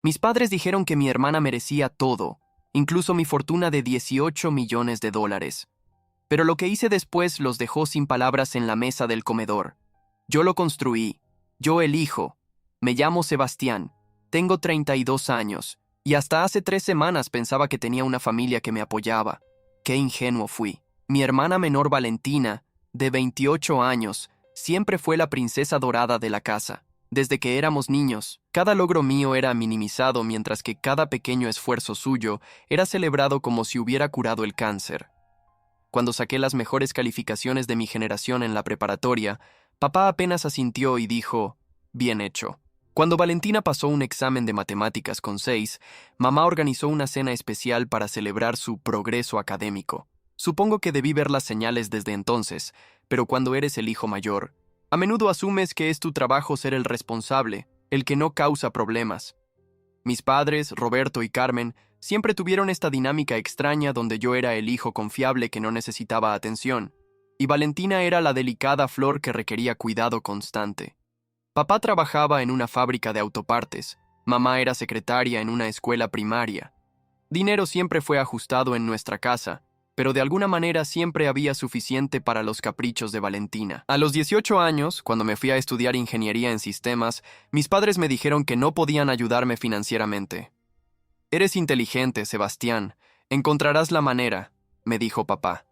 Mis padres dijeron que mi hermana merecía todo, incluso mi fortuna de 18 millones de dólares. Pero lo que hice después los dejó sin palabras en la mesa del comedor. Yo lo construí. Yo elijo. Me llamo Sebastián. Tengo 32 años. Y hasta hace 3 semanas pensaba que tenía una familia que me apoyaba. Qué ingenuo fui. Mi hermana menor Valentina, de 28 años, siempre fue la princesa dorada de la casa. Desde que éramos niños, cada logro mío era minimizado mientras que cada pequeño esfuerzo suyo era celebrado como si hubiera curado el cáncer. Cuando saqué las mejores calificaciones de mi generación en la preparatoria, papá apenas asintió y dijo, bien hecho. Cuando Valentina pasó un examen de matemáticas con 6, mamá organizó una cena especial para celebrar su progreso académico. Supongo que debí ver las señales desde entonces, pero cuando eres el hijo mayor, a menudo asumes que es tu trabajo ser el responsable, el que no causa problemas. Mis padres, Roberto y Carmen, siempre tuvieron esta dinámica extraña donde yo era el hijo confiable que no necesitaba atención, y Valentina era la delicada flor que requería cuidado constante. Papá trabajaba en una fábrica de autopartes, mamá era secretaria en una escuela primaria. Dinero siempre fue ajustado en nuestra casa, pero de alguna manera siempre había suficiente para los caprichos de Valentina. A los 18 años, cuando me fui a estudiar ingeniería en sistemas, mis padres me dijeron que no podían ayudarme financieramente. Eres inteligente, Sebastián. Encontrarás la manera, me dijo papá.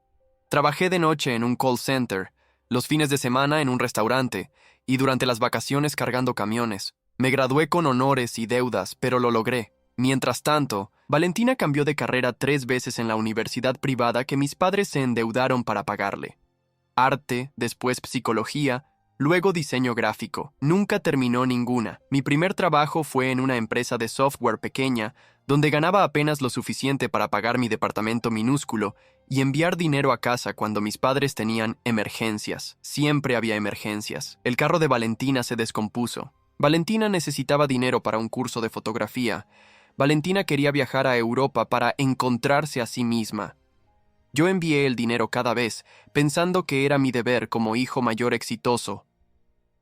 Trabajé de noche en un call center, los fines de semana en un restaurante, y durante las vacaciones cargando camiones. Me gradué con honores y deudas, pero lo logré. Mientras tanto, Valentina cambió de carrera 3 veces en la universidad privada que mis padres se endeudaron para pagarle. Arte, después psicología, luego diseño gráfico. Nunca terminó ninguna. Mi primer trabajo fue en una empresa de software pequeña, donde ganaba apenas lo suficiente para pagar mi departamento minúsculo y enviar dinero a casa cuando mis padres tenían emergencias. Siempre había emergencias. El carro de Valentina se descompuso. Valentina necesitaba dinero para un curso de fotografía. Valentina quería viajar a Europa para encontrarse a sí misma. Yo envié el dinero cada vez, pensando que era mi deber como hijo mayor exitoso.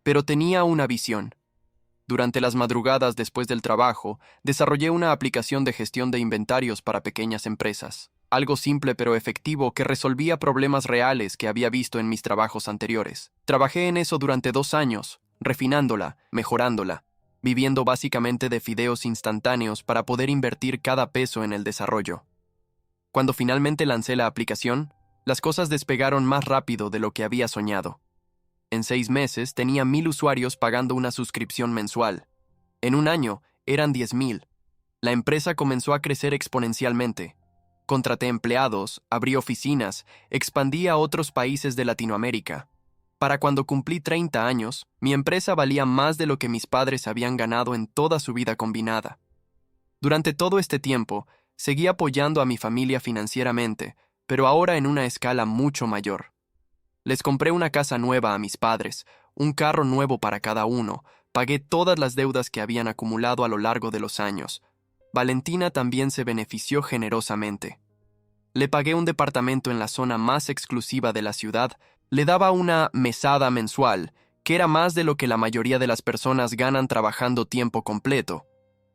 Pero tenía una visión. Durante las madrugadas después del trabajo, desarrollé una aplicación de gestión de inventarios para pequeñas empresas. Algo simple pero efectivo que resolvía problemas reales que había visto en mis trabajos anteriores. Trabajé en eso durante 2 años, refinándola, mejorándola, viviendo básicamente de fideos instantáneos para poder invertir cada peso en el desarrollo. Cuando finalmente lancé la aplicación, las cosas despegaron más rápido de lo que había soñado. En 6 meses tenía 1,000 usuarios pagando una suscripción mensual. En un año eran 10,000. La empresa comenzó a crecer exponencialmente. Contraté empleados, abrí oficinas, expandí a otros países de Latinoamérica. Para cuando cumplí 30 años, mi empresa valía más de lo que mis padres habían ganado en toda su vida combinada. Durante todo este tiempo, seguí apoyando a mi familia financieramente, pero ahora en una escala mucho mayor. Les compré una casa nueva a mis padres, un carro nuevo para cada uno, pagué todas las deudas que habían acumulado a lo largo de los años. Valentina también se benefició generosamente. Le pagué un departamento en la zona más exclusiva de la ciudad, le daba una mesada mensual, que era más de lo que la mayoría de las personas ganan trabajando tiempo completo,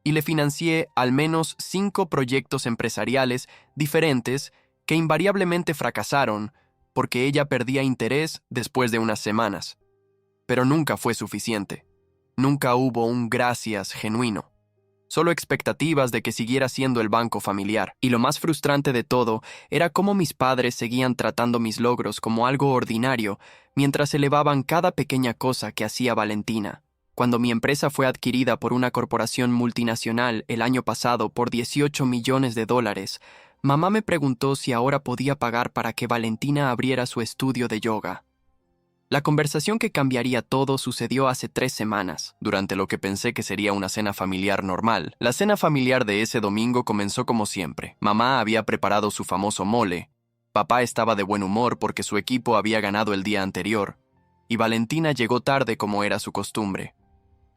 y le financié al menos 5 proyectos empresariales diferentes que invariablemente fracasaron porque ella perdía interés después de unas semanas. Pero nunca fue suficiente. Nunca hubo un gracias genuino. Solo expectativas de que siguiera siendo el banco familiar. Y lo más frustrante de todo era cómo mis padres seguían tratando mis logros como algo ordinario mientras elevaban cada pequeña cosa que hacía Valentina. Cuando mi empresa fue adquirida por una corporación multinacional el año pasado por 18 millones de dólares, mamá me preguntó si ahora podía pagar para que Valentina abriera su estudio de yoga. La conversación que cambiaría todo sucedió hace 3 semanas, durante lo que pensé que sería una cena familiar normal. La cena familiar de ese domingo comenzó como siempre. Mamá había preparado su famoso mole, papá estaba de buen humor porque su equipo había ganado el día anterior, y Valentina llegó tarde como era su costumbre.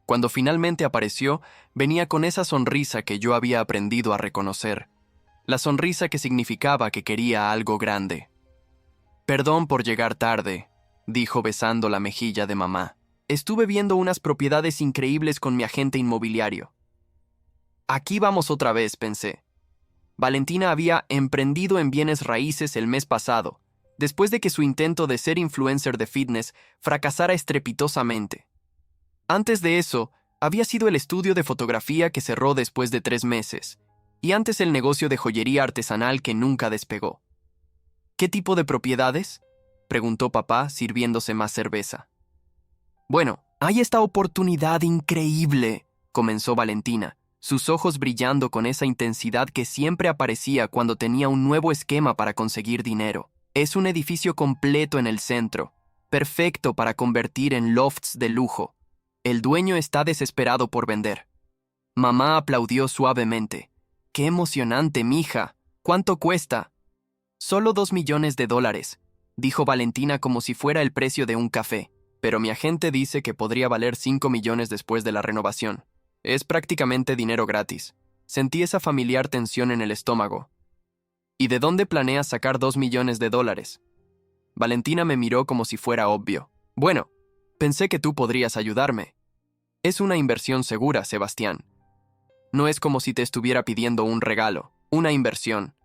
Cuando finalmente apareció, venía con esa sonrisa que yo había aprendido a reconocer. La sonrisa que significaba que quería algo grande. «Perdón por llegar tarde», dijo besando la mejilla de mamá. «Estuve viendo unas propiedades increíbles con mi agente inmobiliario». Aquí vamos otra vez, pensé. Valentina había emprendido en bienes raíces el mes pasado, después de que su intento de ser influencer de fitness fracasara estrepitosamente. Antes de eso, había sido el estudio de fotografía que cerró después de 3 meses, y antes el negocio de joyería artesanal que nunca despegó. ¿Qué tipo de propiedades?, preguntó papá, sirviéndose más cerveza. Bueno, hay esta oportunidad increíble, comenzó Valentina, sus ojos brillando con esa intensidad que siempre aparecía cuando tenía un nuevo esquema para conseguir dinero. Es un edificio completo en el centro, perfecto para convertir en lofts de lujo. El dueño está desesperado por vender. Mamá aplaudió suavemente. ¡Qué emocionante, mija! ¿Cuánto cuesta? Solo $2 millones, dijo Valentina como si fuera el precio de un café. Pero mi agente dice que podría valer 5 millones después de la renovación. Es prácticamente dinero gratis. Sentí esa familiar tensión en el estómago. ¿Y de dónde planeas sacar $2 millones? Valentina me miró como si fuera obvio. Bueno, pensé que tú podrías ayudarme. Es una inversión segura, Sebastián. No es como si te estuviera pidiendo un regalo, una inversión.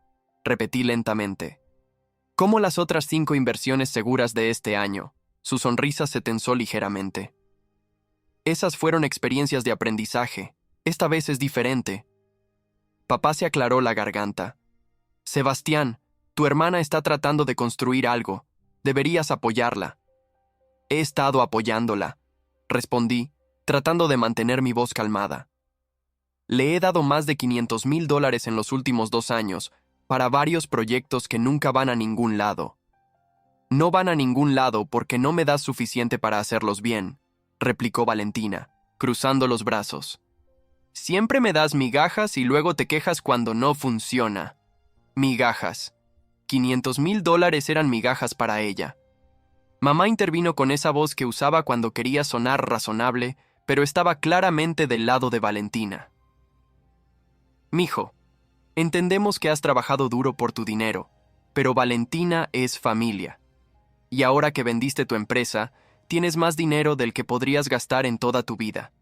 Repetí lentamente. Como las otras 5 inversiones seguras de este año. Su sonrisa se tensó ligeramente. Esas fueron experiencias de aprendizaje. Esta vez es diferente. Papá se aclaró la garganta. Sebastián, tu hermana está tratando de construir algo. Deberías apoyarla. He estado apoyándola, respondí, tratando de mantener mi voz calmada. Le he dado más de $500,000 en los últimos 2 años para varios proyectos que nunca van a ningún lado. No van a ningún lado porque no me das suficiente para hacerlos bien, replicó Valentina, cruzando los brazos. Siempre me das migajas y luego te quejas cuando no funciona. Migajas. $500,000 eran migajas para ella. Mamá intervino con esa voz que usaba cuando quería sonar razonable, pero estaba claramente del lado de Valentina. Mijo, entendemos que has trabajado duro por tu dinero, pero Valentina es familia. Y ahora que vendiste tu empresa, tienes más dinero del que podrías gastar en toda tu vida.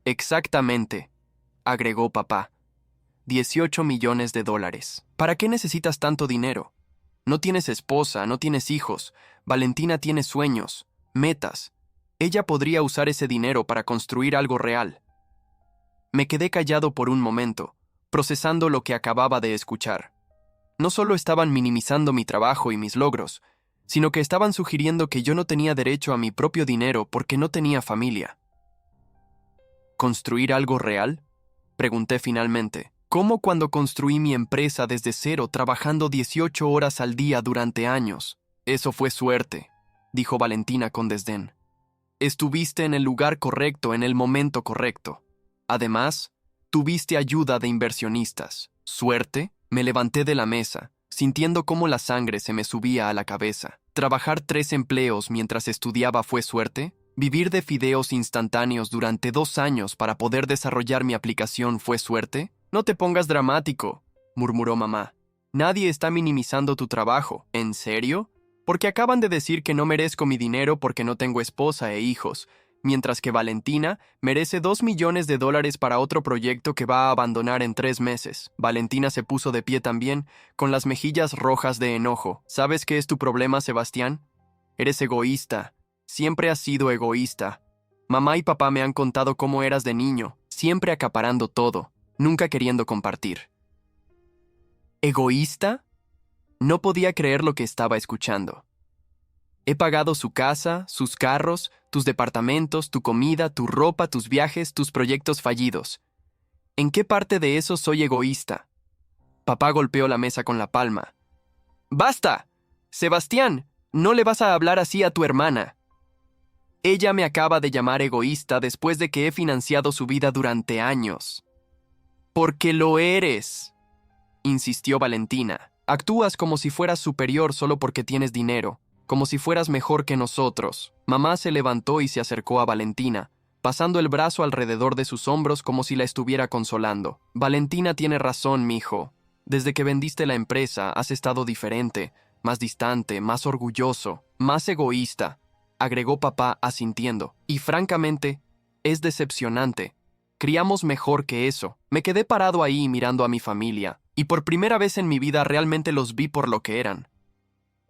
Exactamente, agregó papá. $18 millones. ¿Para qué necesitas tanto dinero? No tienes esposa, no tienes hijos. Valentina tiene sueños, metas. Ella podría usar ese dinero para construir algo real. Me quedé callado por un momento, procesando lo que acababa de escuchar. No solo estaban minimizando mi trabajo y mis logros, sino que estaban sugiriendo que yo no tenía derecho a mi propio dinero porque no tenía familia. ¿Construir algo real?, pregunté finalmente. ¿Cómo cuando construí mi empresa desde cero trabajando 18 horas al día durante años? Eso fue suerte, dijo Valentina con desdén. Estuviste en el lugar correcto en el momento correcto. Además, tuviste ayuda de inversionistas. ¿Suerte? Me levanté de la mesa, sintiendo cómo la sangre se me subía a la cabeza. ¿Trabajar 3 empleos mientras estudiaba fue suerte? ¿Vivir de fideos instantáneos durante 2 años para poder desarrollar mi aplicación fue suerte? No te pongas dramático, murmuró mamá. Nadie está minimizando tu trabajo. ¿En serio? Porque acaban de decir que no merezco mi dinero porque no tengo esposa e hijos, mientras que Valentina merece $2 millones para otro proyecto que va a abandonar en 3 meses. Valentina se puso de pie también, con las mejillas rojas de enojo. ¿Sabes qué es tu problema, Sebastián? Eres egoísta. Siempre has sido egoísta. Mamá y papá me han contado cómo eras de niño, siempre acaparando todo, nunca queriendo compartir. ¿Egoísta? No podía creer lo que estaba escuchando. He pagado su casa, sus carros, tus departamentos, tu comida, tu ropa, tus viajes, tus proyectos fallidos. ¿En qué parte de eso soy egoísta? Papá golpeó la mesa con la palma. ¡Basta! Sebastián, no le vas a hablar así a tu hermana. Ella me acaba de llamar egoísta después de que he financiado su vida durante años. Porque lo eres, insistió Valentina. Actúas como si fueras superior solo porque tienes dinero, como si fueras mejor que nosotros. Mamá se levantó y se acercó a Valentina, pasando el brazo alrededor de sus hombros como si la estuviera consolando. Valentina tiene razón, mijo. Desde que vendiste la empresa has estado diferente, más distante, más orgulloso, más egoísta, agregó papá asintiendo. Y francamente, es decepcionante. Criamos mejor que eso. Me quedé parado ahí mirando a mi familia, y por primera vez en mi vida realmente los vi por lo que eran.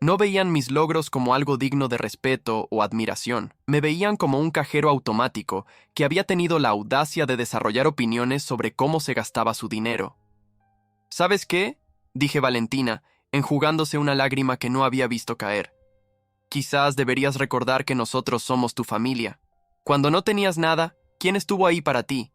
No veían mis logros como algo digno de respeto o admiración. Me veían como un cajero automático que había tenido la audacia de desarrollar opiniones sobre cómo se gastaba su dinero. ¿Sabes qué?, dije Valentina, enjugándose una lágrima que no había visto caer. Quizás deberías recordar que nosotros somos tu familia. Cuando no tenías nada, ¿quién estuvo ahí para ti?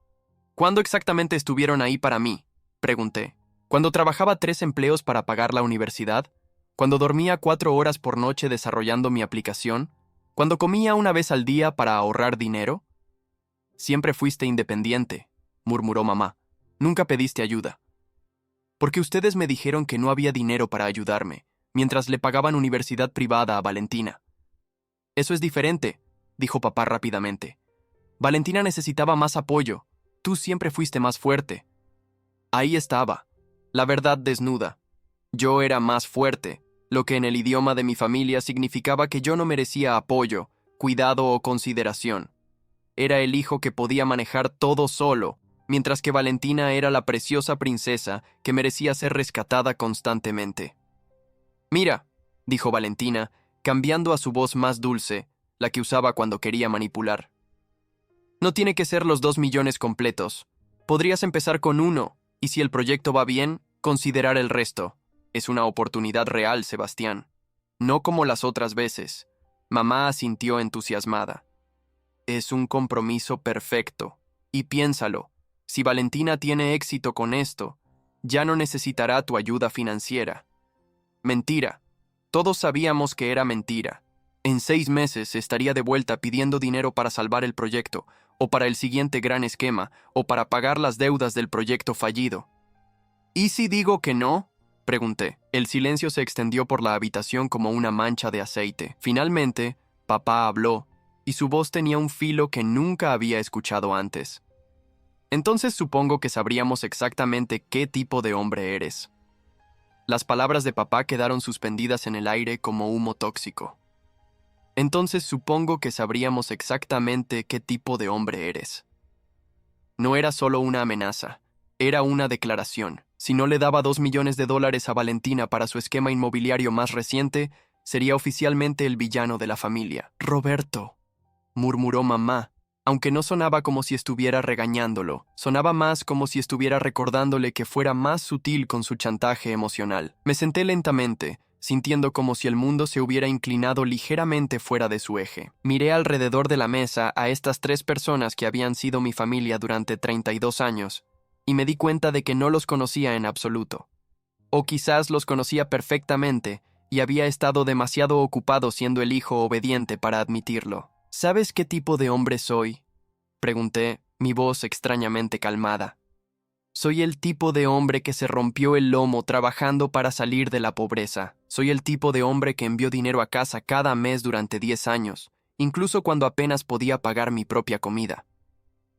¿Cuándo exactamente estuvieron ahí para mí?, pregunté. ¿Cuando trabajaba 3 empleos para pagar la universidad? ¿Cuando dormía 4 horas por noche desarrollando mi aplicación? ¿Cuando comía una vez al día para ahorrar dinero? Siempre fuiste independiente, murmuró mamá. Nunca pediste ayuda. Porque ustedes me dijeron que no había dinero para ayudarme, mientras le pagaban universidad privada a Valentina. Eso es diferente, dijo papá rápidamente. Valentina necesitaba más apoyo. Tú siempre fuiste más fuerte. Ahí estaba, la verdad desnuda. Yo era más fuerte, lo que en el idioma de mi familia significaba que yo no merecía apoyo, cuidado o consideración. Era el hijo que podía manejar todo solo, mientras que Valentina era la preciosa princesa que merecía ser rescatada constantemente. Mira, dijo Valentina, cambiando a su voz más dulce, la que usaba cuando quería manipular. No tiene que ser los 2 millones completos. Podrías empezar con 1, y si el proyecto va bien, considerar el resto. Es una oportunidad real, Sebastián. No como las otras veces. Mamá asintió entusiasmada. Es un compromiso perfecto. Y piénsalo, si Valentina tiene éxito con esto, ya no necesitará tu ayuda financiera. Mentira. Todos sabíamos que era mentira. En 6 meses estaría de vuelta pidiendo dinero para salvar el proyecto, o para el siguiente gran esquema, o para pagar las deudas del proyecto fallido. ¿Y si digo que no?, pregunté. El silencio se extendió por la habitación como una mancha de aceite. Finalmente, papá habló, y su voz tenía un filo que nunca había escuchado antes. Entonces supongo que sabríamos exactamente qué tipo de hombre eres. Las palabras de papá quedaron suspendidas en el aire como humo tóxico. Entonces supongo que sabríamos exactamente qué tipo de hombre eres. No era solo una amenaza, era una declaración. Si no le daba $2 millones a Valentina para su esquema inmobiliario más reciente, sería oficialmente el villano de la familia. Roberto, murmuró mamá, aunque no sonaba como si estuviera regañándolo, sonaba más como si estuviera recordándole que fuera más sutil con su chantaje emocional. Me senté lentamente, sintiendo como si el mundo se hubiera inclinado ligeramente fuera de su eje. Miré alrededor de la mesa a estas 3 personas que habían sido mi familia durante 32 años, y me di cuenta de que no los conocía en absoluto. O quizás los conocía perfectamente y había estado demasiado ocupado siendo el hijo obediente para admitirlo. ¿Sabes qué tipo de hombre soy?, pregunté, mi voz extrañamente calmada. Soy el tipo de hombre que se rompió el lomo trabajando para salir de la pobreza. Soy el tipo de hombre que envió dinero a casa cada mes durante 10 años, incluso cuando apenas podía pagar mi propia comida.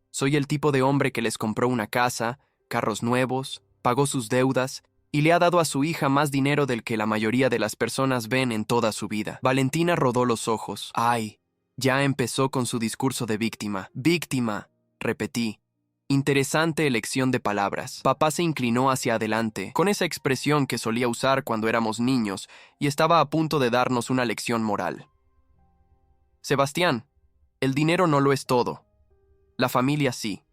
Soy el tipo de hombre que les compró una casa, carros nuevos, pagó sus deudas y le ha dado a su hija más dinero del que la mayoría de las personas ven en toda su vida. Valentina rodó los ojos. ¡Ay! Ya empezó con su discurso de víctima. ¡Víctima!, repetí. Interesante elección de palabras. Papá se inclinó hacia adelante, con esa expresión que solía usar cuando éramos niños, y estaba a punto de darnos una lección moral. Sebastián, el dinero no lo es todo. La familia sí.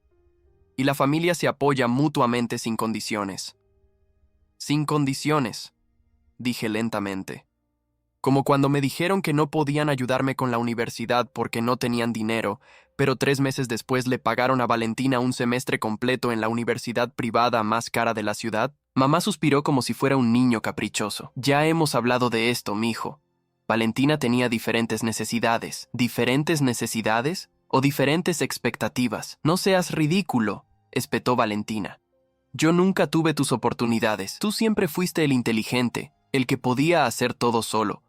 Y la familia se apoya mutuamente sin condiciones. Sin condiciones, dije lentamente. Como cuando me dijeron que no podían ayudarme con la universidad porque no tenían dinero, pero 3 meses después le pagaron a Valentina un semestre completo en la universidad privada más cara de la ciudad. Mamá suspiró como si fuera un niño caprichoso. Ya hemos hablado de esto, mijo. Valentina tenía diferentes necesidades. ¿Diferentes necesidades? ¿O diferentes expectativas? No seas ridículo, espetó Valentina. Yo nunca tuve tus oportunidades. Tú siempre fuiste el inteligente, el que podía hacer todo solo.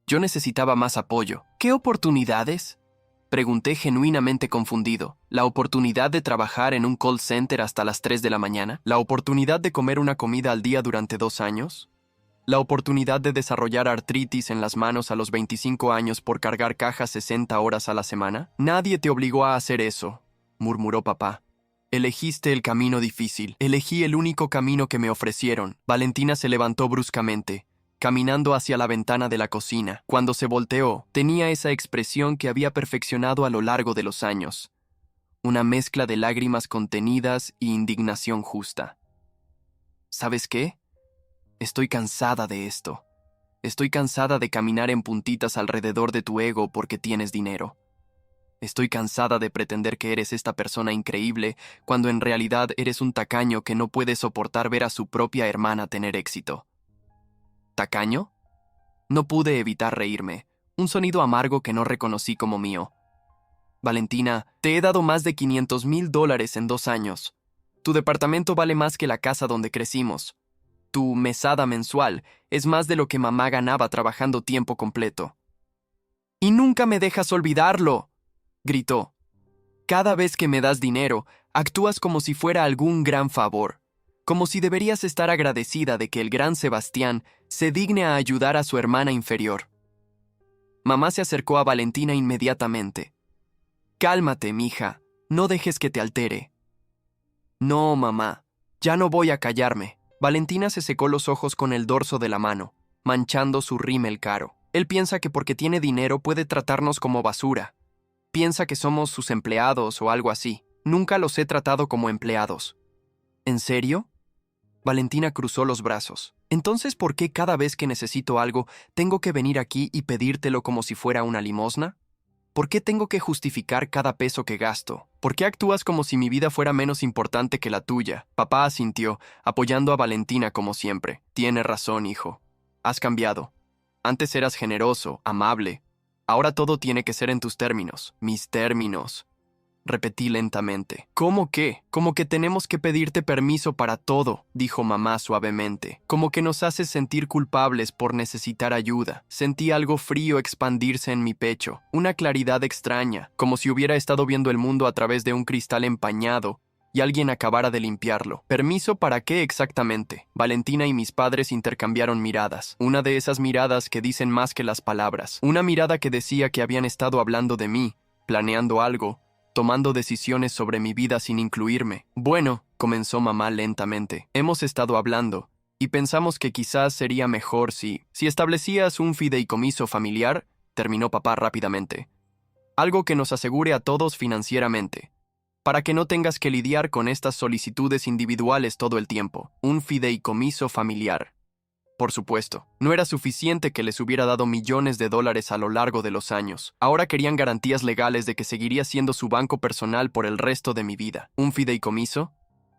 Yo necesitaba más apoyo. ¿Qué oportunidades?, pregunté genuinamente confundido. ¿La oportunidad de trabajar en un call center hasta las 3 de la mañana? ¿La oportunidad de comer una comida al día durante 2 años? ¿La oportunidad de desarrollar artritis en las manos a los 25 años por cargar cajas 60 horas a la semana? Nadie te obligó a hacer eso, murmuró papá. Elegiste el camino difícil. Elegí el único camino que me ofrecieron. Valentina se levantó bruscamente, caminando hacia la ventana de la cocina. Cuando se volteó, tenía esa expresión que había perfeccionado a lo largo de los años. Una mezcla de lágrimas contenidas y indignación justa. ¿Sabes qué? Estoy cansada de esto. Estoy cansada de caminar en puntitas alrededor de tu ego porque tienes dinero. Estoy cansada de pretender que eres esta persona increíble cuando en realidad eres un tacaño que no puede soportar ver a su propia hermana tener éxito. ¿Tacaño? No pude evitar reírme, un sonido amargo que no reconocí como mío. Valentina, te he dado más de $500,000 en 2 años. Tu departamento vale más que la casa donde crecimos. Tu mesada mensual es más de lo que mamá ganaba trabajando tiempo completo. ¡Y nunca me dejas olvidarlo!, gritó. Cada vez que me das dinero, actúas como si fuera algún gran favor, como si deberías estar agradecida de que el gran Sebastián se digne a ayudar a su hermana inferior. Mamá se acercó a Valentina inmediatamente. Cálmate, mija, no dejes que te altere. No, mamá, ya no voy a callarme. Valentina se secó los ojos con el dorso de la mano, manchando su rímel caro. Él piensa que porque tiene dinero puede tratarnos como basura. Piensa que somos sus empleados o algo así. Nunca los he tratado como empleados. ¿En serio? Valentina cruzó los brazos. Entonces, ¿por qué cada vez que necesito algo tengo que venir aquí y pedírtelo como si fuera una limosna? ¿Por qué tengo que justificar cada peso que gasto? ¿Por qué actúas como si mi vida fuera menos importante que la tuya? Papá asintió, apoyando a Valentina como siempre. Tienes razón, hijo. Has cambiado. Antes eras generoso, amable. Ahora todo tiene que ser en tus términos. Mis términos. Repetí lentamente. ¿Cómo qué? Como que tenemos que pedirte permiso para todo, dijo mamá suavemente. Como que nos haces sentir culpables por necesitar ayuda. Sentí algo frío expandirse en mi pecho, una claridad extraña, como si hubiera estado viendo el mundo a través de un cristal empañado y alguien acabara de limpiarlo. ¿Permiso para qué exactamente? Valentina y mis padres intercambiaron miradas. Una de esas miradas que dicen más que las palabras. Una mirada que decía que habían estado hablando de mí, planeando algo, tomando decisiones sobre mi vida sin incluirme. Bueno, comenzó mamá lentamente. Hemos estado hablando, y pensamos que quizás sería mejor si establecías un fideicomiso familiar, terminó papá rápidamente. Algo que nos asegure a todos financieramente, para que no tengas que lidiar con estas solicitudes individuales todo el tiempo. Un fideicomiso familiar. Por supuesto, no era suficiente que les hubiera dado millones de dólares a lo largo de los años. Ahora querían garantías legales de que seguiría siendo su banco personal por el resto de mi vida. ¿Un fideicomiso?,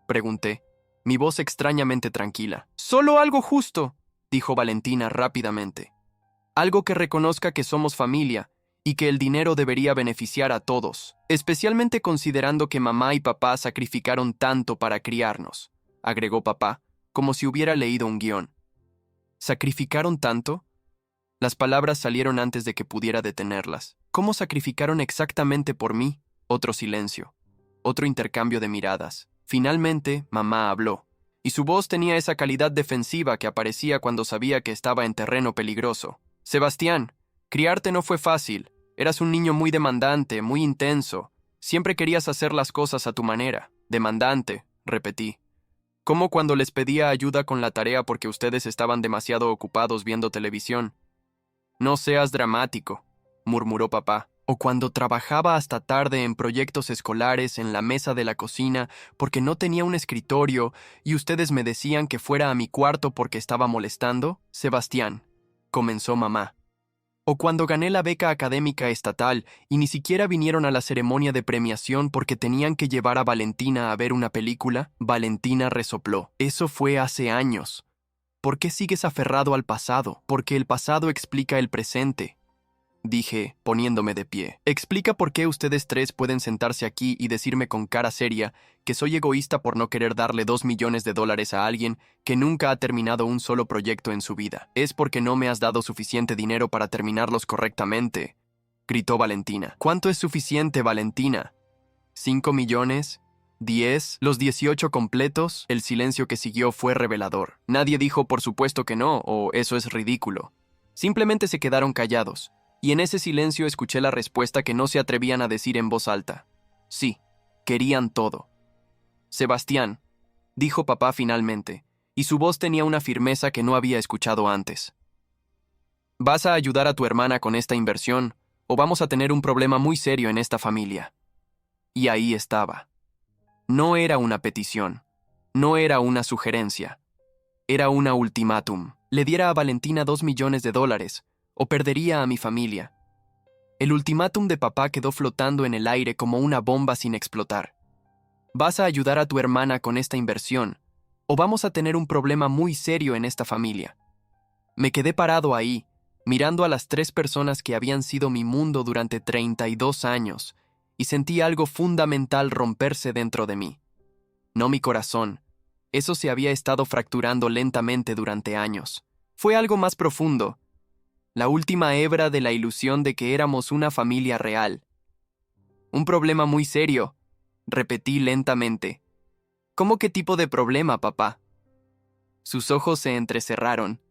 pregunté, mi voz extrañamente tranquila. Solo algo justo, dijo Valentina rápidamente. Algo que reconozca que somos familia y que el dinero debería beneficiar a todos, especialmente considerando que mamá y papá sacrificaron tanto para criarnos, agregó papá, como si hubiera leído un guión. ¿Sacrificaron tanto? Las palabras salieron antes de que pudiera detenerlas. ¿Cómo sacrificaron exactamente por mí? Otro silencio. Otro intercambio de miradas. Finalmente, mamá habló, y su voz tenía esa calidad defensiva que aparecía cuando sabía que estaba en terreno peligroso. Sebastián, criarte no fue fácil. Eras un niño muy demandante, muy intenso. Siempre querías hacer las cosas a tu manera. Demandante, repetí. Como cuando les pedía ayuda con la tarea porque ustedes estaban demasiado ocupados viendo televisión. No seas dramático, murmuró papá. O cuando trabajaba hasta tarde en proyectos escolares en la mesa de la cocina porque no tenía un escritorio y ustedes me decían que fuera a mi cuarto porque estaba molestando. Sebastián, comenzó mamá. O cuando gané la beca académica estatal y ni siquiera vinieron a la ceremonia de premiación porque tenían que llevar a Valentina a ver una película. Valentina resopló. Eso fue hace años. ¿Por qué sigues aferrado al pasado? Porque el pasado explica el presente, dije, poniéndome de pie. Explica por qué ustedes tres pueden sentarse aquí y decirme con cara seria que soy egoísta por no querer darle $2 millones a alguien que nunca ha terminado un solo proyecto en su vida. Es porque no me has dado suficiente dinero para terminarlos correctamente, gritó Valentina. ¿Cuánto es suficiente, Valentina? ¿5 millones? ¿10? ¿Los 18 completos? El silencio que siguió fue revelador. Nadie dijo por supuesto que no, o eso es ridículo. Simplemente se quedaron callados. Y en ese silencio escuché la respuesta que no se atrevían a decir en voz alta. Sí, querían todo. Sebastián, dijo papá finalmente, y su voz tenía una firmeza que no había escuchado antes. ¿Vas a ayudar a tu hermana con esta inversión, o vamos a tener un problema muy serio en esta familia? Y ahí estaba. No era una petición, no era una sugerencia, era una ultimátum. Le diera a Valentina $2 millones, o perdería a mi familia. El ultimátum de papá quedó flotando en el aire como una bomba sin explotar. ¿Vas a ayudar a tu hermana con esta inversión, o vamos a tener un problema muy serio en esta familia? Me quedé parado ahí, mirando a las 3 personas que habían sido mi mundo durante 32 años, y sentí algo fundamental romperse dentro de mí. No mi corazón. Eso se había estado fracturando lentamente durante años. Fue algo más profundo. La última hebra de la ilusión de que éramos una familia real. Un problema muy serio, repetí lentamente. ¿Cómo qué tipo de problema, papá? Sus ojos se entrecerraron.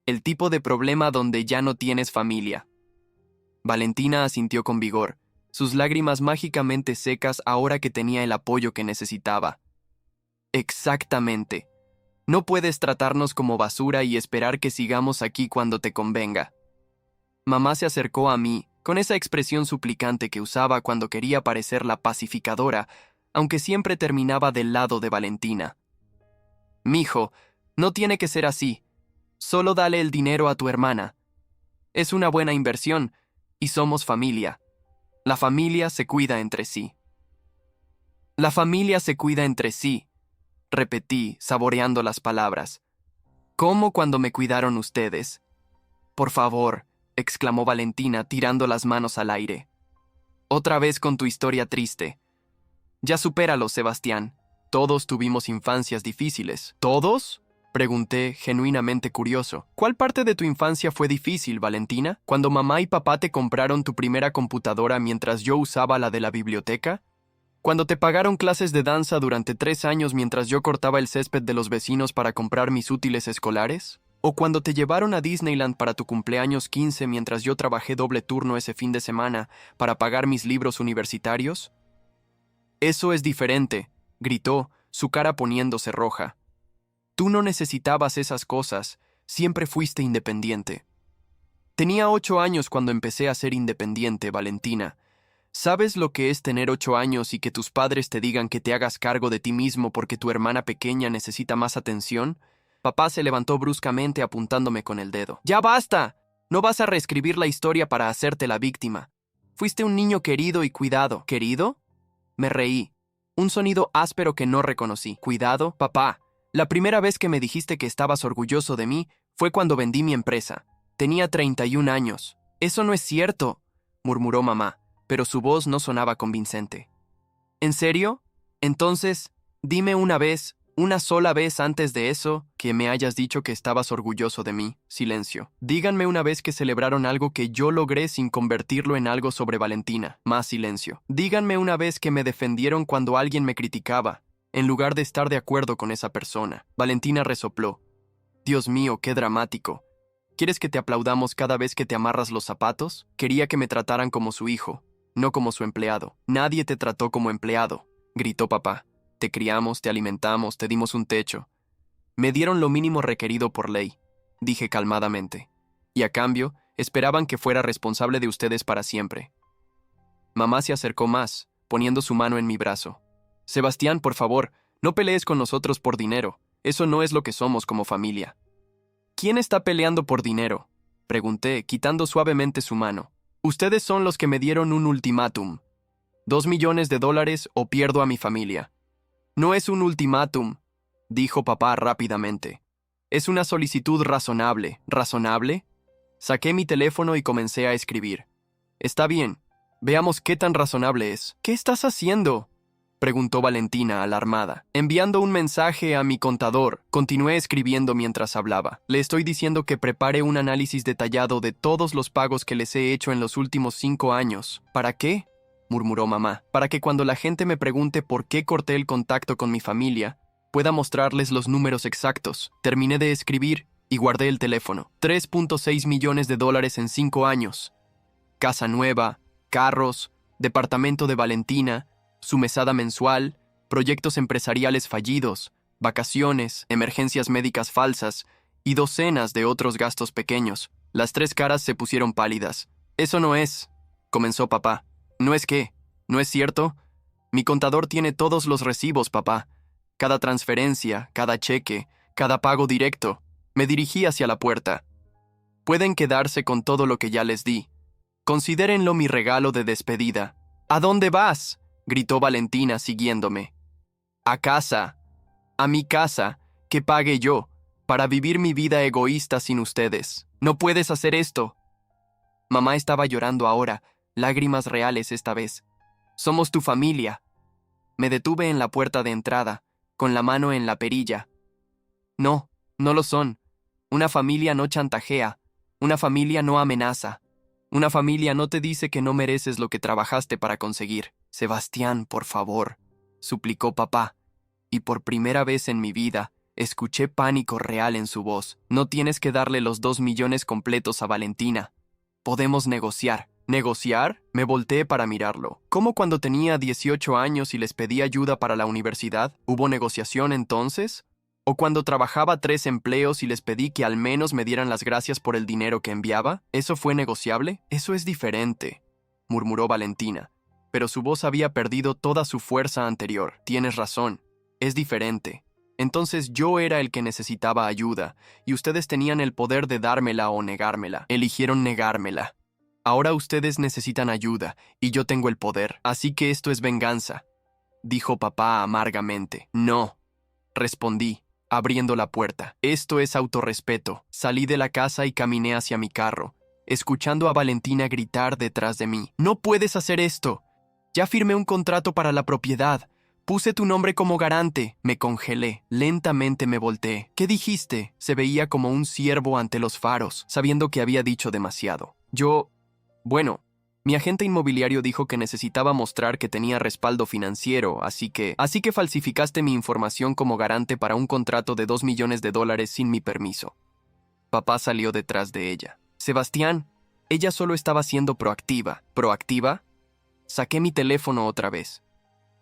El tipo de problema donde ya no tienes familia. Valentina asintió con vigor, sus lágrimas mágicamente secas ahora que tenía el apoyo que necesitaba. Exactamente. No puedes tratarnos como basura y esperar que sigamos aquí cuando te convenga. Mamá se acercó a mí, con esa expresión suplicante que usaba cuando quería parecer la pacificadora, aunque siempre terminaba del lado de Valentina. Mijo, no tiene que ser así. Solo dale el dinero a tu hermana. Es una buena inversión, y somos familia. La familia se cuida entre sí. La familia se cuida entre sí, repetí, saboreando las palabras. ¿Cómo cuando me cuidaron ustedes? Por favor, exclamó Valentina, tirando las manos al aire. Otra vez con tu historia triste. Ya supéralo, Sebastián. Todos tuvimos infancias difíciles. ¿Todos? Pregunté, genuinamente curioso. ¿Cuál parte de tu infancia fue difícil, Valentina? ¿Cuando mamá y papá te compraron tu primera computadora mientras yo usaba la de la biblioteca? ¿Cuando te pagaron clases de danza durante 3 años mientras yo cortaba el césped de los vecinos para comprar mis útiles escolares? ¿O cuando te llevaron a Disneyland para tu cumpleaños 15 mientras yo trabajé doble turno ese fin de semana para pagar mis libros universitarios? Eso es diferente, gritó, su cara poniéndose roja. Tú no necesitabas esas cosas, siempre fuiste independiente. Tenía 8 años cuando empecé a ser independiente, Valentina. ¿Sabes lo que es tener 8 años y que tus padres te digan que te hagas cargo de ti mismo porque tu hermana pequeña necesita más atención? Papá se levantó bruscamente apuntándome con el dedo. ¡Ya basta! No vas a reescribir la historia para hacerte la víctima. Fuiste un niño querido y cuidado. ¿Querido? Me reí. Un sonido áspero que no reconocí. ¿Cuidado? Papá. La primera vez que me dijiste que estabas orgulloso de mí fue cuando vendí mi empresa. Tenía 31 años. Eso no es cierto, murmuró mamá, pero su voz no sonaba convincente. ¿En serio? Entonces, dime una sola vez antes de eso, que me hayas dicho que estabas orgulloso de mí. Silencio. Díganme una vez que celebraron algo que yo logré sin convertirlo en algo sobre Valentina. Más silencio. Díganme una vez que me defendieron cuando alguien me criticaba, en lugar de estar de acuerdo con esa persona. Valentina resopló. Dios mío, qué dramático. ¿Quieres que te aplaudamos cada vez que te amarras los zapatos? Quería que me trataran como su hijo, no como su empleado. Nadie te trató como empleado, gritó papá. Te criamos, te alimentamos, te dimos un techo. Me dieron lo mínimo requerido por ley, dije calmadamente. Y a cambio, esperaban que fuera responsable de ustedes para siempre. Mamá se acercó más, poniendo su mano en mi brazo. Sebastián, por favor, no pelees con nosotros por dinero. Eso no es lo que somos como familia. ¿Quién está peleando por dinero? Pregunté, quitando suavemente su mano. Ustedes son los que me dieron un ultimátum. $2 millones o pierdo a mi familia. No es un ultimátum, dijo papá rápidamente. Es una solicitud razonable. ¿Razonable? Saqué mi teléfono y comencé a escribir. Está bien. Veamos qué tan razonable es. ¿Qué estás haciendo?, preguntó Valentina, alarmada. Enviando un mensaje a mi contador, continué escribiendo mientras hablaba. Le estoy diciendo que prepare un análisis detallado de todos los pagos que les he hecho en los últimos 5 años. ¿Para qué?, murmuró mamá. Para que cuando la gente me pregunte por qué corté el contacto con mi familia, pueda mostrarles los números exactos. Terminé de escribir y guardé el teléfono. $3.6 millones en 5 años. Casa nueva, carros, departamento de Valentina, su mesada mensual, proyectos empresariales fallidos, vacaciones, emergencias médicas falsas y docenas de otros gastos pequeños. Las tres caras se pusieron pálidas. «Eso no es», comenzó papá. «¿No es qué? ¿No es cierto? Mi contador tiene todos los recibos, papá. Cada transferencia, cada cheque, cada pago directo». Me dirigí hacia la puerta. «Pueden quedarse con todo lo que ya les di. Considérenlo mi regalo de despedida». «¿A dónde vas?», gritó Valentina siguiéndome. «A casa. A mi casa, que pague yo, para vivir mi vida egoísta sin ustedes. No puedes hacer esto». Mamá estaba llorando ahora, lágrimas reales esta vez. «Somos tu familia». Me detuve en la puerta de entrada, con la mano en la perilla. «No, no lo son. Una familia no chantajea. Una familia no amenaza. Una familia no te dice que no mereces lo que trabajaste para conseguir». «Sebastián, por favor», suplicó papá, y por primera vez en mi vida escuché pánico real en su voz. «No tienes que darle los 2 millones completos a Valentina. Podemos negociar». ¿Negociar? Me volteé para mirarlo. ¿Cómo cuando tenía 18 años y les pedí ayuda para la universidad? ¿Hubo negociación entonces? ¿O cuando trabajaba 3 empleos y les pedí que al menos me dieran las gracias por el dinero que enviaba? ¿Eso fue negociable? «Eso es diferente», murmuró Valentina, pero su voz había perdido toda su fuerza anterior. «Tienes razón, es diferente. Entonces yo era el que necesitaba ayuda, y ustedes tenían el poder de dármela o negármela. Eligieron negármela. Ahora ustedes necesitan ayuda, y yo tengo el poder. Así que esto es venganza», dijo papá amargamente. «No», respondí, abriendo la puerta. «Esto es autorrespeto». Salí de la casa y caminé hacia mi carro, escuchando a Valentina gritar detrás de mí. «No puedes hacer esto. Ya firmé un contrato para la propiedad. Puse tu nombre como garante». Me congelé. Lentamente me volteé. «¿Qué dijiste?». Se veía como un ciervo ante los faros, sabiendo que había dicho demasiado. Bueno, mi agente inmobiliario dijo que necesitaba mostrar que tenía respaldo financiero, así que falsificaste mi información como garante para un contrato de $2 millones sin mi permiso». Papá salió detrás de ella. «Sebastián, ella solo estaba siendo proactiva». ¿Proactiva? Saqué mi teléfono otra vez.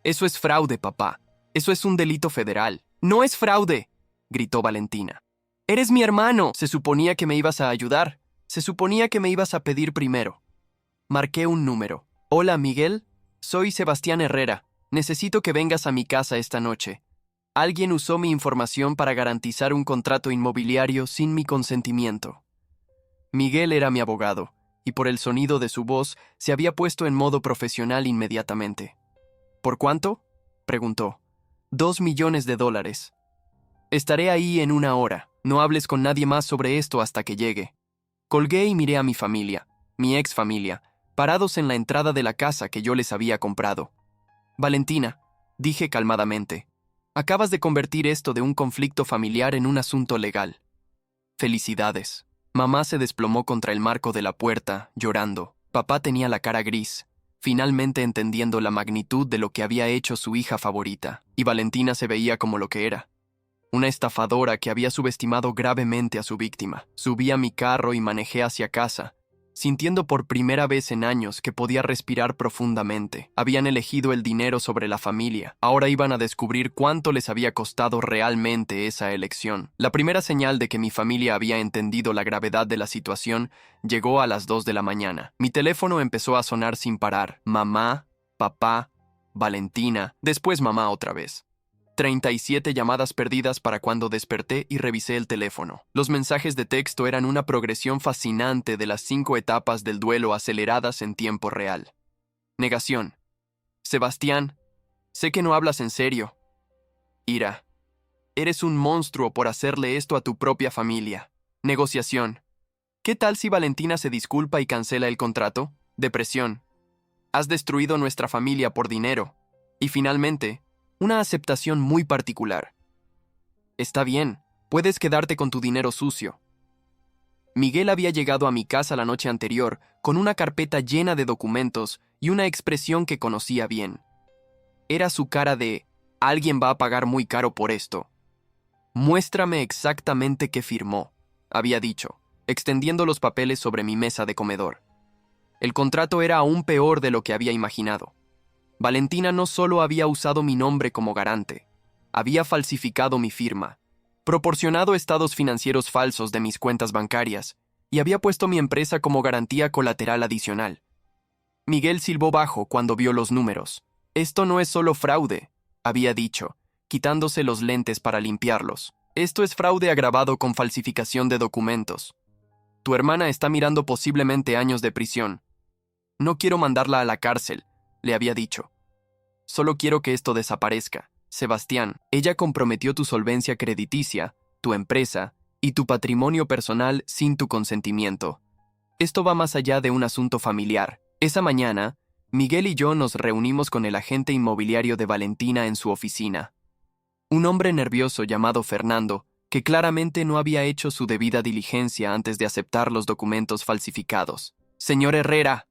«Eso es fraude, papá. Eso es un delito federal». «No es fraude», gritó Valentina. «Eres mi hermano. Se suponía que me ibas a ayudar. Se suponía que me ibas a pedir primero». Marqué un número. «Hola, Miguel. Soy Sebastián Herrera. Necesito que vengas a mi casa esta noche. Alguien usó mi información para garantizar un contrato inmobiliario sin mi consentimiento». Miguel era mi abogado, y por el sonido de su voz se había puesto en modo profesional inmediatamente. «¿Por cuánto?», preguntó. $2 millones. «Estaré ahí en 1 hora. No hables con nadie más sobre esto hasta que llegue». Colgué y miré a mi familia, mi ex familia, parados en la entrada de la casa que yo les había comprado. «Valentina», dije calmadamente, «acabas de convertir esto de un conflicto familiar en un asunto legal». «Felicidades». Mamá se desplomó contra el marco de la puerta, llorando. Papá tenía la cara gris, finalmente entendiendo la magnitud de lo que había hecho su hija favorita, y Valentina se veía como lo que era. Una estafadora que había subestimado gravemente a su víctima. Subí a mi carro y manejé hacia casa, sintiendo por primera vez en años que podía respirar profundamente. Habían elegido el dinero sobre la familia. Ahora iban a descubrir cuánto les había costado realmente esa elección. La primera señal de que mi familia había entendido la gravedad de la situación llegó a las 2 de la mañana. Mi teléfono empezó a sonar sin parar. Mamá, papá, Valentina, después mamá otra vez. 37 llamadas perdidas para cuando desperté y revisé el teléfono. Los mensajes de texto eran una progresión fascinante de las 5 etapas del duelo aceleradas en tiempo real. Negación. «Sebastián, sé que no hablas en serio». Ira. «Eres un monstruo por hacerle esto a tu propia familia». Negociación. «¿Qué tal si Valentina se disculpa y cancela el contrato?». Depresión. «Has destruido nuestra familia por dinero». Y finalmente, una aceptación muy particular. «Está bien, puedes quedarte con tu dinero sucio». Miguel había llegado a mi casa la noche anterior con una carpeta llena de documentos y una expresión que conocía bien. Era su cara de «alguien va a pagar muy caro por esto». «Muéstrame exactamente qué firmó», había dicho, extendiendo los papeles sobre mi mesa de comedor. El contrato era aún peor de lo que había imaginado. Valentina no solo había usado mi nombre como garante, había falsificado mi firma, proporcionado estados financieros falsos de mis cuentas bancarias y había puesto mi empresa como garantía colateral adicional. Miguel silbó bajo cuando vio los números. Esto no es solo fraude, había dicho, quitándose los lentes para limpiarlos. Esto es fraude agravado con falsificación de documentos. Tu hermana está mirando posiblemente años de prisión. No quiero mandarla a la cárcel, le había dicho. Solo quiero que esto desaparezca. Sebastián, ella comprometió tu solvencia crediticia, tu empresa y tu patrimonio personal sin tu consentimiento. Esto va más allá de un asunto familiar. Esa mañana, Miguel y yo nos reunimos con el agente inmobiliario de Valentina en su oficina. Un hombre nervioso llamado Fernando, que claramente no había hecho su debida diligencia antes de aceptar los documentos falsificados. «Señor Herrera»,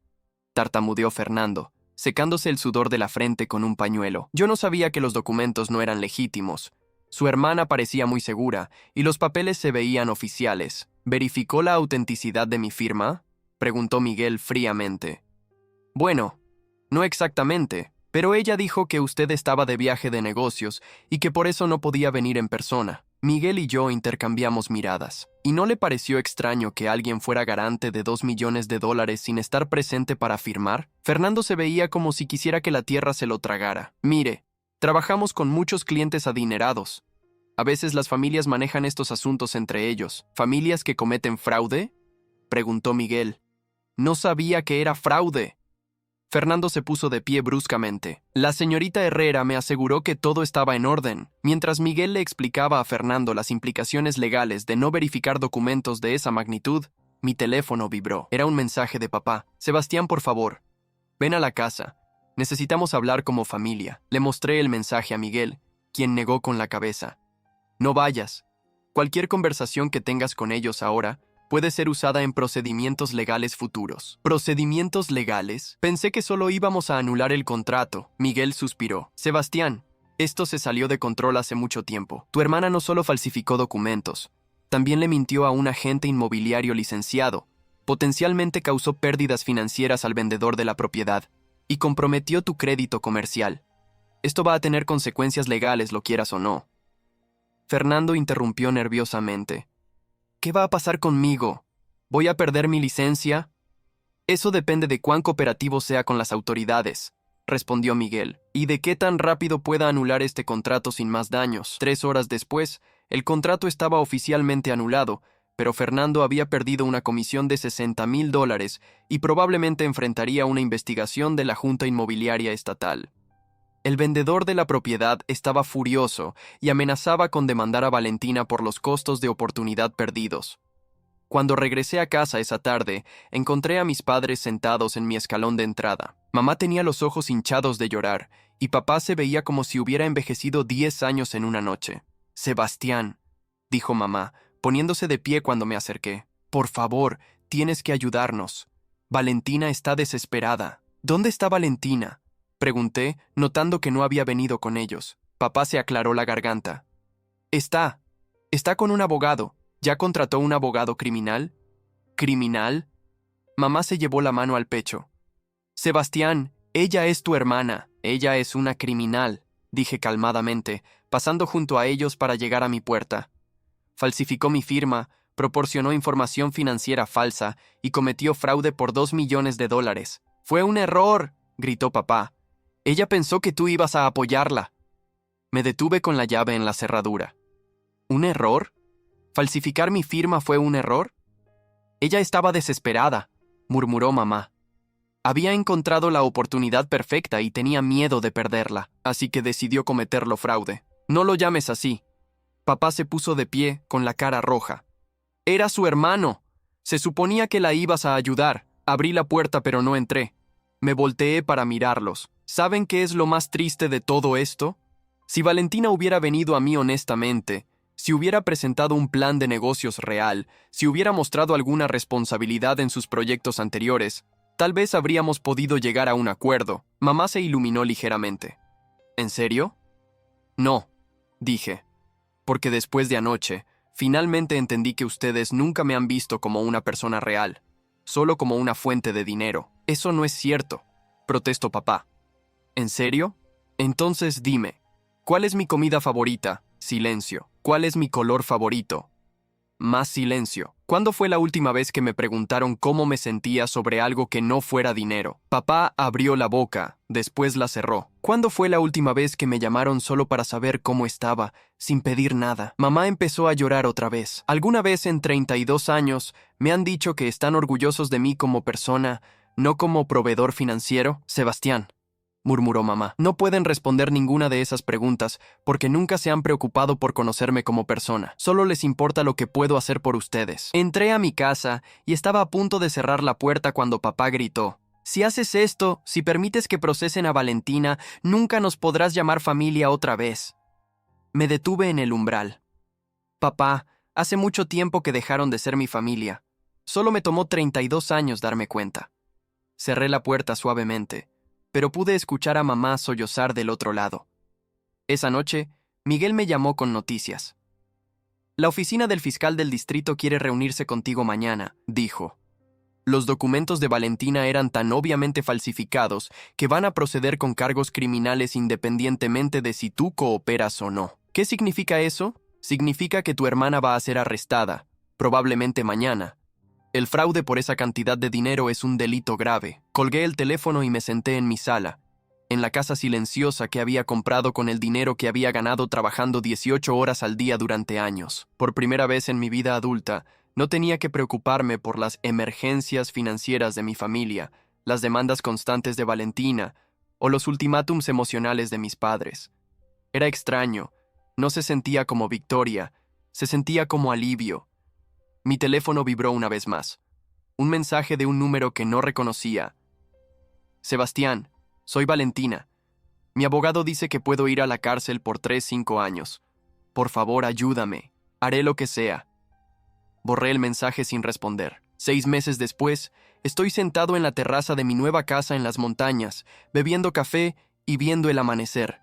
tartamudeó Fernando, secándose el sudor de la frente con un pañuelo. Yo no sabía que los documentos no eran legítimos. Su hermana parecía muy segura, y los papeles se veían oficiales. ¿Verificó la autenticidad de mi firma?, preguntó Miguel fríamente. Bueno, no exactamente, pero ella dijo que usted estaba de viaje de negocios y que por eso no podía venir en persona. Miguel y yo intercambiamos miradas. ¿Y no le pareció extraño que alguien fuera garante de $2 millones sin estar presente para firmar? Fernando se veía como si quisiera que la tierra se lo tragara. Mire, trabajamos con muchos clientes adinerados. A veces las familias manejan estos asuntos entre ellos. ¿Familias que cometen fraude?, preguntó Miguel. No sabía que era fraude. Fernando se puso de pie bruscamente. La señorita Herrera me aseguró que todo estaba en orden. Mientras Miguel le explicaba a Fernando las implicaciones legales de no verificar documentos de esa magnitud, mi teléfono vibró. Era un mensaje de papá. Sebastián, por favor, ven a la casa. Necesitamos hablar como familia. Le mostré el mensaje a Miguel, quien negó con la cabeza. No vayas. Cualquier conversación que tengas con ellos ahora puede ser usada en procedimientos legales futuros. ¿Procedimientos legales? Pensé que solo íbamos a anular el contrato. Miguel suspiró. Sebastián, esto se salió de control hace mucho tiempo. Tu hermana no solo falsificó documentos, también le mintió a un agente inmobiliario licenciado, potencialmente causó pérdidas financieras al vendedor de la propiedad y comprometió tu crédito comercial. Esto va a tener consecuencias legales, lo quieras o no. Fernando interrumpió nerviosamente. ¿Qué va a pasar conmigo? ¿Voy a perder mi licencia? Eso depende de cuán cooperativo sea con las autoridades, respondió Miguel, y de qué tan rápido pueda anular este contrato sin más daños. 3 horas después, el contrato estaba oficialmente anulado, pero Fernando había perdido una comisión de $60,000 y probablemente enfrentaría una investigación de la Junta Inmobiliaria Estatal. El vendedor de la propiedad estaba furioso y amenazaba con demandar a Valentina por los costos de oportunidad perdidos. Cuando regresé a casa esa tarde, encontré a mis padres sentados en mi escalón de entrada. Mamá tenía los ojos hinchados de llorar y papá se veía como si hubiera envejecido 10 años en una noche. «Sebastián», dijo mamá, poniéndose de pie cuando me acerqué. «Por favor, tienes que ayudarnos. Valentina está desesperada». «¿Dónde está Valentina?», pregunté, notando que no había venido con ellos. Papá se aclaró la garganta. Está con un abogado. ¿Ya contrató un abogado criminal?» «¿Criminal?». Mamá se llevó la mano al pecho. «Sebastián, ella es tu hermana. Ella es una criminal», dije calmadamente, pasando junto a ellos para llegar a mi puerta. Falsificó mi firma, proporcionó información financiera falsa y cometió fraude por $2 millones. «Fue un error», gritó papá. «Ella pensó que tú ibas a apoyarla». Me detuve con la llave en la cerradura. ¿Un error? ¿Falsificar mi firma fue un error? Ella estaba desesperada, murmuró mamá. Había encontrado la oportunidad perfecta y tenía miedo de perderla, así que decidió cometerlo fraude. No lo llames así. Papá se puso de pie con la cara roja. Era su hermano. Se suponía que la ibas a ayudar. Abrí la puerta pero no entré. Me volteé para mirarlos. ¿Saben qué es lo más triste de todo esto? Si Valentina hubiera venido a mí honestamente, si hubiera presentado un plan de negocios real, si hubiera mostrado alguna responsabilidad en sus proyectos anteriores, tal vez habríamos podido llegar a un acuerdo. Mamá se iluminó ligeramente. ¿En serio? No, dije, porque después de anoche, finalmente entendí que ustedes nunca me han visto como una persona real, solo como una fuente de dinero. Eso no es cierto, protestó papá. ¿En serio? Entonces dime, ¿cuál es mi comida favorita? Silencio. ¿Cuál es mi color favorito? Más silencio. ¿Cuándo fue la última vez que me preguntaron cómo me sentía sobre algo que no fuera dinero? Papá abrió la boca, después la cerró. ¿Cuándo fue la última vez que me llamaron solo para saber cómo estaba, sin pedir nada? Mamá empezó a llorar otra vez. ¿Alguna vez en 32 años me han dicho que están orgullosos de mí como persona, no como proveedor financiero? Sebastián, murmuró mamá. No pueden responder ninguna de esas preguntas porque nunca se han preocupado por conocerme como persona. Solo les importa lo que puedo hacer por ustedes. Entré a mi casa y estaba a punto de cerrar la puerta cuando papá gritó: si haces esto, si permites que procesen a Valentina, nunca nos podrás llamar familia otra vez. Me detuve en el umbral. Papá, hace mucho tiempo que dejaron de ser mi familia. Solo me tomó 32 años darme cuenta. Cerré la puerta suavemente, pero pude escuchar a mamá sollozar del otro lado. Esa noche, Miguel me llamó con noticias. La oficina del fiscal del distrito quiere reunirse contigo mañana, dijo. Los documentos de Valentina eran tan obviamente falsificados que van a proceder con cargos criminales independientemente de si tú cooperas o no. ¿Qué significa eso? Significa que tu hermana va a ser arrestada, probablemente mañana. El fraude por esa cantidad de dinero es un delito grave. Colgué el teléfono y me senté en mi sala, en la casa silenciosa que había comprado con el dinero que había ganado trabajando 18 horas al día durante años. Por primera vez en mi vida adulta, no tenía que preocuparme por las emergencias financieras de mi familia, las demandas constantes de Valentina o los ultimátums emocionales de mis padres. Era extraño. No se sentía como victoria, se sentía como alivio. Mi teléfono vibró una vez más. Un mensaje de un número que no reconocía. Sebastián, soy Valentina. Mi abogado dice que puedo ir a la cárcel por 5 años. Por favor, ayúdame. Haré lo que sea. Borré el mensaje sin responder. 6 meses después, estoy sentado en la terraza de mi nueva casa en las montañas, bebiendo café y viendo el amanecer.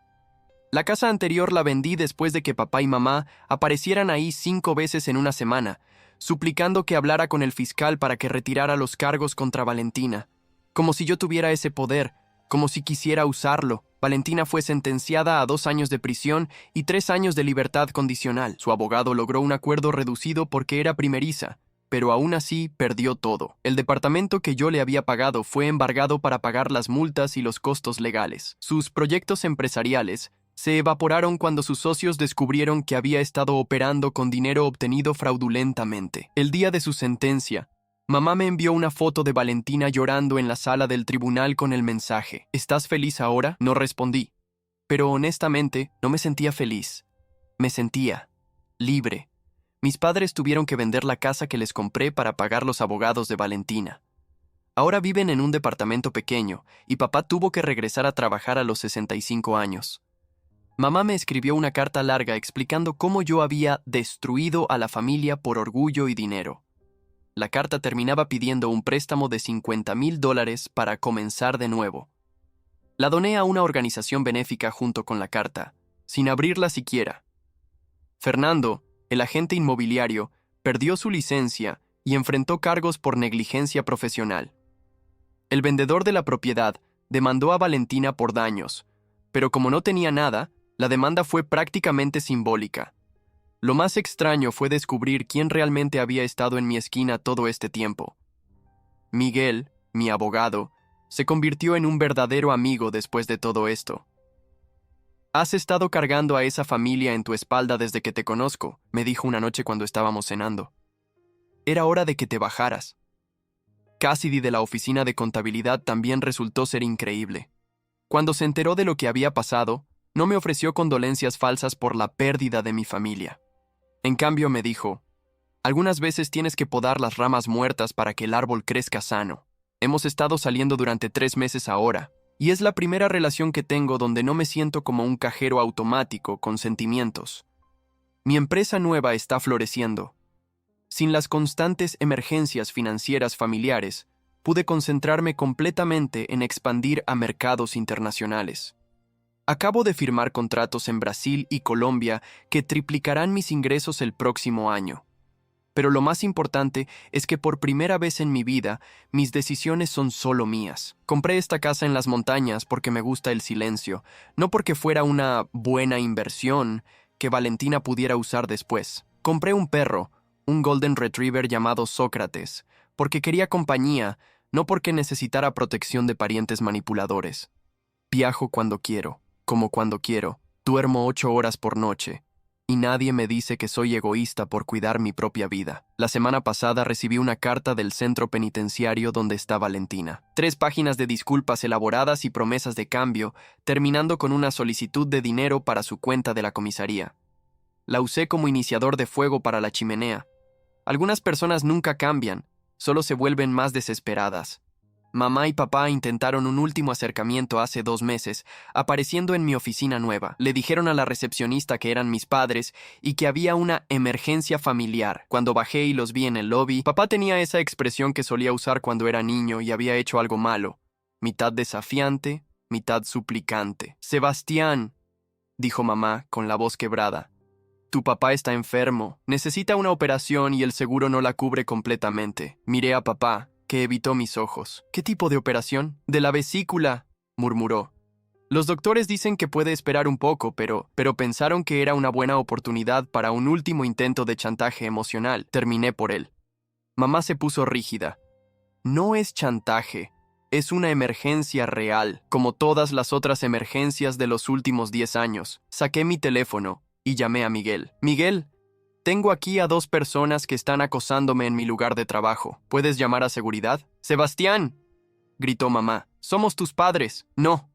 La casa anterior la vendí después de que papá y mamá aparecieran ahí 5 veces en una semana, suplicando que hablara con el fiscal para que retirara los cargos contra Valentina. Como si yo tuviera ese poder, como si quisiera usarlo. Valentina fue sentenciada a 2 años de prisión y 3 años de libertad condicional. Su abogado logró un acuerdo reducido porque era primeriza, pero aún así perdió todo. El departamento que yo le había pagado fue embargado para pagar las multas y los costos legales. Sus proyectos empresariales se evaporaron cuando sus socios descubrieron que había estado operando con dinero obtenido fraudulentamente. El día de su sentencia, mamá me envió una foto de Valentina llorando en la sala del tribunal con el mensaje: ¿estás feliz ahora? No respondí. Pero honestamente, no me sentía feliz. Me sentía libre. Mis padres tuvieron que vender la casa que les compré para pagar los abogados de Valentina. Ahora viven en un departamento pequeño y papá tuvo que regresar a trabajar a los 65 años. Mamá me escribió una carta larga explicando cómo yo había destruido a la familia por orgullo y dinero. La carta terminaba pidiendo un préstamo de $50,000 para comenzar de nuevo. La doné a una organización benéfica junto con la carta, sin abrirla siquiera. Fernando, el agente inmobiliario, perdió su licencia y enfrentó cargos por negligencia profesional. El vendedor de la propiedad demandó a Valentina por daños, pero como no tenía nada, la demanda fue prácticamente simbólica. Lo más extraño fue descubrir quién realmente había estado en mi esquina todo este tiempo. Miguel, mi abogado, se convirtió en un verdadero amigo después de todo esto. «Has estado cargando a esa familia en tu espalda desde que te conozco», me dijo una noche cuando estábamos cenando. «Era hora de que te bajaras». Cassidy de la oficina de contabilidad también resultó ser increíble. Cuando se enteró de lo que había pasado, no me ofreció condolencias falsas por la pérdida de mi familia. En cambio me dijo: «Algunas veces tienes que podar las ramas muertas para que el árbol crezca sano. Hemos estado saliendo durante 3 meses ahora, y es la primera relación que tengo donde no me siento como un cajero automático con sentimientos. Mi empresa nueva está floreciendo. Sin las constantes emergencias financieras familiares, pude concentrarme completamente en expandir a mercados internacionales. Acabo de firmar contratos en Brasil y Colombia que triplicarán mis ingresos el próximo año. Pero lo más importante es que por primera vez en mi vida, mis decisiones son solo mías. Compré esta casa en las montañas porque me gusta el silencio, no porque fuera una buena inversión que Valentina pudiera usar después. Compré un perro, un Golden Retriever llamado Sócrates, porque quería compañía, no porque necesitara protección de parientes manipuladores. Viajo cuando quiero, como cuando quiero, duermo 8 horas por noche. Y nadie me dice que soy egoísta por cuidar mi propia vida. La semana pasada recibí una carta del centro penitenciario donde está Valentina. 3 páginas de disculpas elaboradas y promesas de cambio, terminando con una solicitud de dinero para su cuenta de la comisaría. La usé como iniciador de fuego para la chimenea. Algunas personas nunca cambian, solo se vuelven más desesperadas. Mamá y papá intentaron un último acercamiento hace 2 meses, apareciendo en mi oficina nueva. Le dijeron a la recepcionista que eran mis padres y que había una emergencia familiar. Cuando bajé y los vi en el lobby, papá tenía esa expresión que solía usar cuando era niño y había hecho algo malo. Mitad desafiante, mitad suplicante. «Sebastián», dijo mamá con la voz quebrada. «Tu papá está enfermo, necesita una operación y el seguro no la cubre completamente». Miré a papá, que evitó mis ojos. «¿Qué tipo de operación?» «De la vesícula», murmuró. «Los doctores dicen que puede esperar un poco, pero pensaron que era una buena oportunidad para un último intento de chantaje emocional». Terminé por él. Mamá se puso rígida. «No es chantaje, es una emergencia real, como todas las otras emergencias de los últimos 10 años». Saqué mi teléfono y llamé a Miguel. «Miguel, tengo aquí a 2 personas que están acosándome en mi lugar de trabajo. ¿Puedes llamar a seguridad?» «¡Sebastián!», gritó mamá. «Somos tus padres». «No»,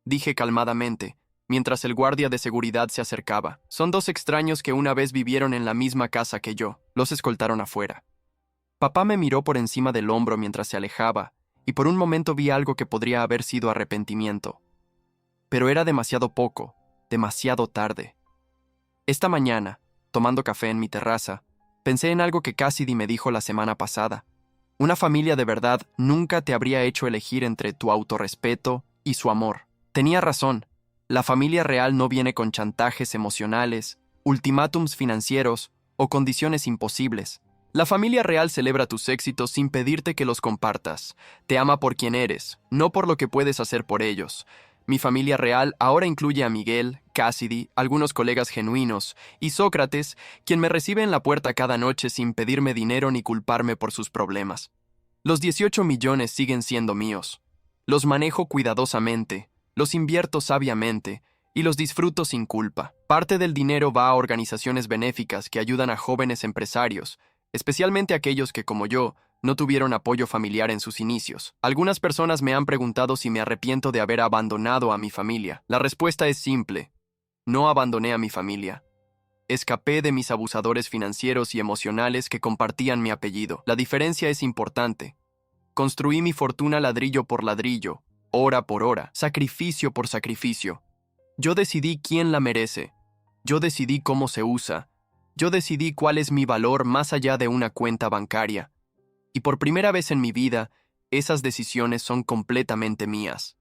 dije calmadamente, mientras el guardia de seguridad se acercaba. «Son 2 extraños que una vez vivieron en la misma casa que yo». Los escoltaron afuera. Papá me miró por encima del hombro mientras se alejaba, y por un momento vi algo que podría haber sido arrepentimiento. Pero era demasiado poco, demasiado tarde. Esta mañana, tomando café en mi terraza, pensé en algo que Cassidy me dijo la semana pasada. Una familia de verdad nunca te habría hecho elegir entre tu autorrespeto y su amor. Tenía razón. La familia real no viene con chantajes emocionales, ultimátums financieros o condiciones imposibles. La familia real celebra tus éxitos sin pedirte que los compartas. Te ama por quien eres, no por lo que puedes hacer por ellos. Mi familia real ahora incluye a Miguel, Cassidy, algunos colegas genuinos, y Sócrates, quien me recibe en la puerta cada noche sin pedirme dinero ni culparme por sus problemas. Los 18 millones siguen siendo míos. Los manejo cuidadosamente, los invierto sabiamente y los disfruto sin culpa. Parte del dinero va a organizaciones benéficas que ayudan a jóvenes empresarios, especialmente aquellos que, como yo, no tuvieron apoyo familiar en sus inicios. Algunas personas me han preguntado si me arrepiento de haber abandonado a mi familia. La respuesta es simple. No abandoné a mi familia. Escapé de mis abusadores financieros y emocionales que compartían mi apellido. La diferencia es importante. Construí mi fortuna ladrillo por ladrillo, hora por hora, sacrificio por sacrificio. Yo decidí quién la merece. Yo decidí cómo se usa. Yo decidí cuál es mi valor más allá de una cuenta bancaria. Y por primera vez en mi vida, esas decisiones son completamente mías.